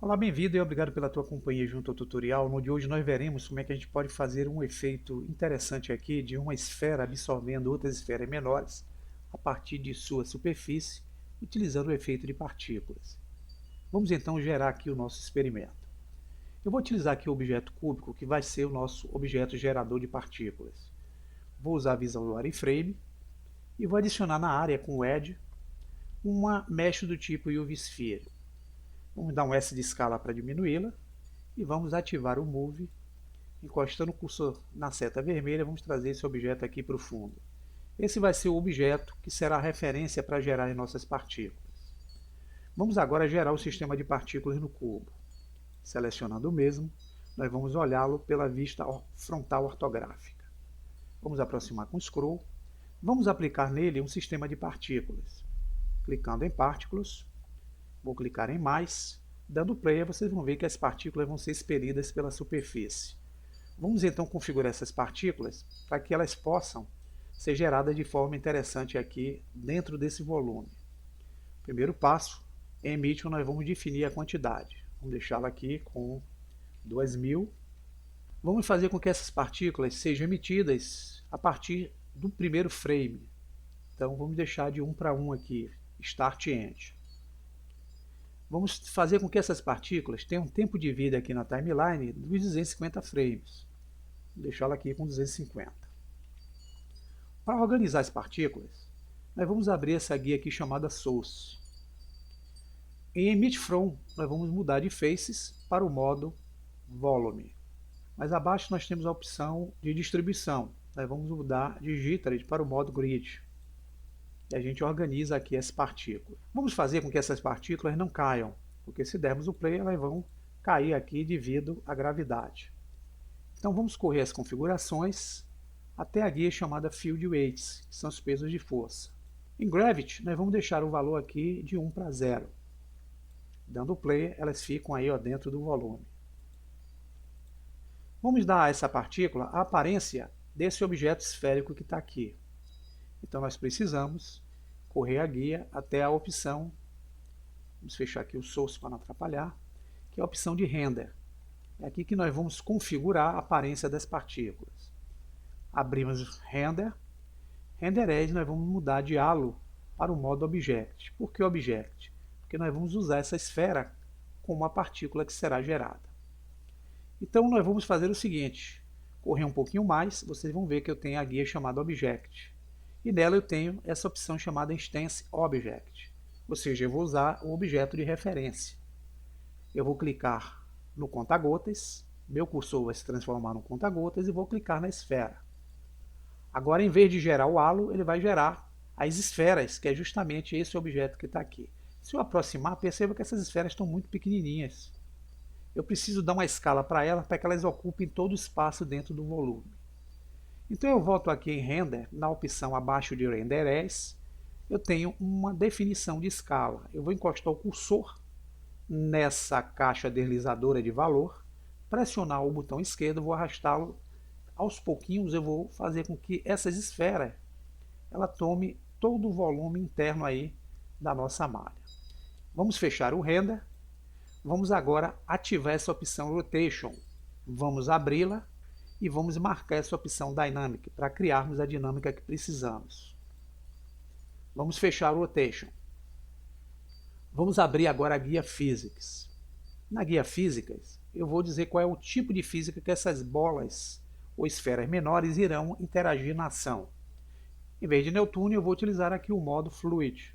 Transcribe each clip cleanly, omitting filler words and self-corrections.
Olá, bem-vindo e obrigado pela tua companhia junto ao tutorial. No de hoje nós veremos como é que a gente pode fazer um efeito interessante aqui de uma esfera absorvendo outras esferas menores a partir de sua superfície, utilizando o efeito de partículas. Vamos então gerar aqui o nosso experimento. Eu vou utilizar aqui o objeto cúbico, que vai ser o nosso objeto gerador de partículas. Vou usar a visão do wireframe e vou adicionar na área com o Edge uma mesh do tipo UV Sphere. Vamos dar um S de escala para diminuí-la e vamos ativar o Move. Encostando o cursor na seta vermelha, vamos trazer esse objeto aqui para o fundo. Esse vai ser o objeto que será a referência para gerar em nossas partículas. Vamos agora gerar o sistema de partículas no cubo. Selecionando o mesmo, nós vamos olhá-lo pela vista frontal ortográfica. Vamos aproximar com o scroll. Vamos aplicar nele um sistema de partículas. Clicando em Partículas, vou clicar em Mais. Dando play, vocês vão ver que as partículas vão ser expelidas pela superfície. Vamos então configurar essas partículas para que elas possam ser geradas de forma interessante aqui dentro desse volume. Primeiro passo, em Emission nós vamos definir a quantidade. Vamos deixá-la aqui com 2000. Vamos fazer com que essas partículas sejam emitidas a partir do primeiro frame. Então vamos deixar de 1 para 1 aqui, Start e End. Vamos fazer com que essas partículas tenham um tempo de vida aqui na timeline dos 250 frames. Vou deixá-la aqui com 250. Para organizar as partículas, nós vamos abrir essa guia aqui chamada Source. Em Emit From, nós vamos mudar de Faces para o modo Volume. Mais abaixo nós temos a opção de distribuição. Nós vamos mudar de Jittered para o modo Grid. E a gente organiza aqui as partículas. Vamos fazer com que essas partículas não caiam, porque se dermos o play, elas vão cair aqui devido à gravidade. Então vamos correr as configurações até a guia chamada Field Weights, que são os pesos de força. Em Gravity, nós vamos deixar o valor aqui de 1 para 0. Dando play, elas ficam aí dentro do volume. Vamos dar a essa partícula a aparência desse objeto esférico que está aqui. Então nós precisamos correr a guia até a opção, vamos fechar aqui o Source para não atrapalhar, que é a opção de Render. É aqui que nós vamos configurar a aparência das partículas. Abrimos Render. Render Edge nós vamos mudar de Halo para o modo Object. Por que Object? Porque nós vamos usar essa esfera como uma partícula que será gerada. Então nós vamos fazer o seguinte, correr um pouquinho mais, vocês vão ver que eu tenho a guia chamada Object. E nela eu tenho essa opção chamada Instance Object. Ou seja, eu vou usar o objeto de referência. Eu vou clicar no conta-gotas, meu cursor vai se transformar no conta-gotas e vou clicar na esfera. Agora, em vez de gerar o halo, ele vai gerar as esferas, que é justamente esse objeto que está aqui. Se eu aproximar, perceba que essas esferas estão muito pequenininhas. Eu preciso dar uma escala para elas, para que elas ocupem todo o espaço dentro do volume. Então eu volto aqui em Render, na opção abaixo de Render As, eu tenho uma definição de escala. Eu vou encostar o cursor nessa caixa deslizadora de valor, pressionar o botão esquerdo, vou arrastá-lo aos pouquinhos, eu vou fazer com que essas esferas ela tome todo o volume interno aí da nossa malha. Vamos fechar o Render, vamos agora ativar essa opção Rotation, vamos abri-la e vamos marcar essa opção Dynamic para criarmos a dinâmica que precisamos. Vamos fechar o Rotation. Vamos abrir agora a guia Physics. Na guia Físicas, eu vou dizer qual é o tipo de física que essas bolas ou esferas menores irão interagir na ação. Em vez de Newtonian, eu vou utilizar aqui o modo Fluid.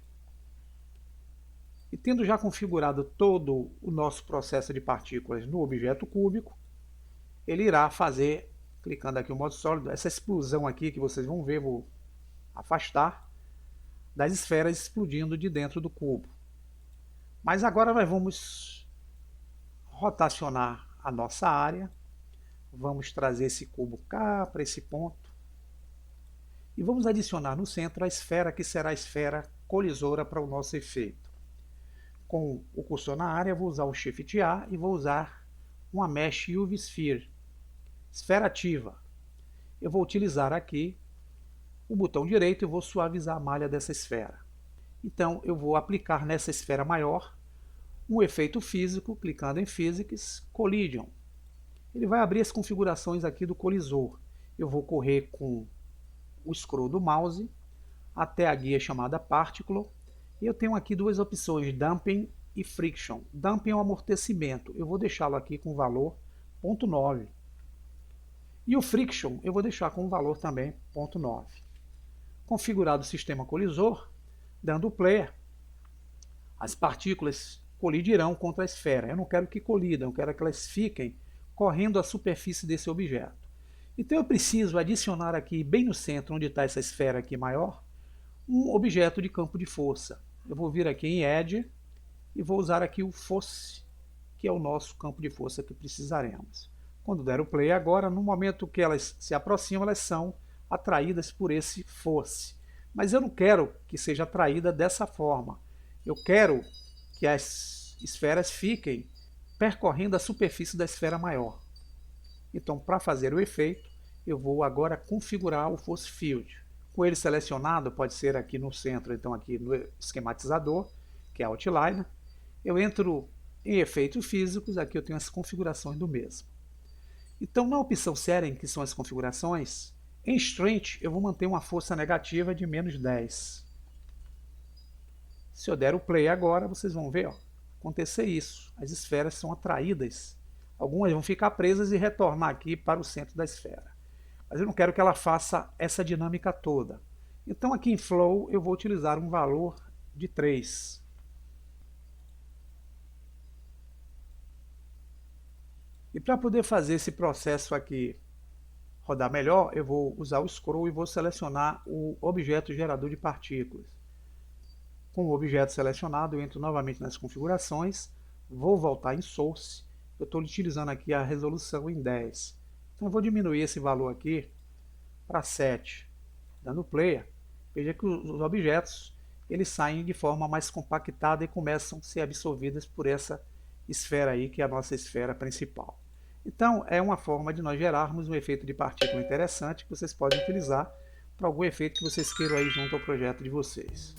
E tendo já configurado todo o nosso processo de partículas no objeto cúbico, ele irá fazer, clicando aqui no modo sólido, essa explosão aqui que vocês vão ver, vou afastar, das esferas explodindo de dentro do cubo. Mas agora nós vamos rotacionar a nossa área, vamos trazer esse cubo cá para esse ponto e vamos adicionar no centro a esfera que será a esfera colisora para o nosso efeito. Com o cursor na área, vou usar o Shift A e vou usar uma Mesh UV Sphere, esfera ativa. Eu vou utilizar aqui o botão direito e vou suavizar a malha dessa esfera. Então eu vou aplicar nessa esfera maior um efeito físico, clicando em Physics, Collision. Ele vai abrir as configurações aqui do colisor. Eu vou correr com o scroll do mouse até a guia chamada Particle. E eu tenho aqui duas opções, Damping e Friction. Damping é um amortecimento. Eu vou deixá-lo aqui com o valor 0,9. E o Friction eu vou deixar com o valor também 0,9. Configurado o sistema colisor, dando play, as partículas colidirão contra a esfera. Eu não quero que colidam, eu quero que elas fiquem correndo a superfície desse objeto. Então eu preciso adicionar aqui, bem no centro, onde está essa esfera aqui maior, um objeto de campo de força. Eu vou vir aqui em Edge e vou usar aqui o Force, que é o nosso campo de força que precisaremos. Quando der o play agora, no momento que elas se aproximam, elas são atraídas por esse Force. Mas eu não quero que seja atraída dessa forma. Eu quero que as esferas fiquem percorrendo a superfície da esfera maior. Então, para fazer o efeito, eu vou agora configurar o Force Field. Com ele selecionado, pode ser aqui no centro, então aqui no esquematizador, que é Outliner. Eu entro em efeitos físicos, aqui eu tenho as configurações do mesmo. Então, na opção Setting, que são as configurações, em Strength eu vou manter uma força negativa de menos 10. Se eu der o play agora, vocês vão ver acontecer isso. As esferas são atraídas. Algumas vão ficar presas e retornar aqui para o centro da esfera. Mas eu não quero que ela faça essa dinâmica toda. Então aqui em Flow eu vou utilizar um valor de 3. E para poder fazer esse processo aqui rodar melhor, eu vou usar o scroll e vou selecionar o objeto gerador de partículas. Com o objeto selecionado, eu entro novamente nas configurações, vou voltar em Source, eu estou utilizando aqui a resolução em 10. Então eu vou diminuir esse valor aqui para 7. Dando play, veja que os objetos eles saem de forma mais compactada e começam a ser absorvidas por essa esfera aí, que é a nossa esfera principal. Então é uma forma de nós gerarmos um efeito de partícula interessante que vocês podem utilizar para algum efeito que vocês queiram aí junto ao projeto de vocês.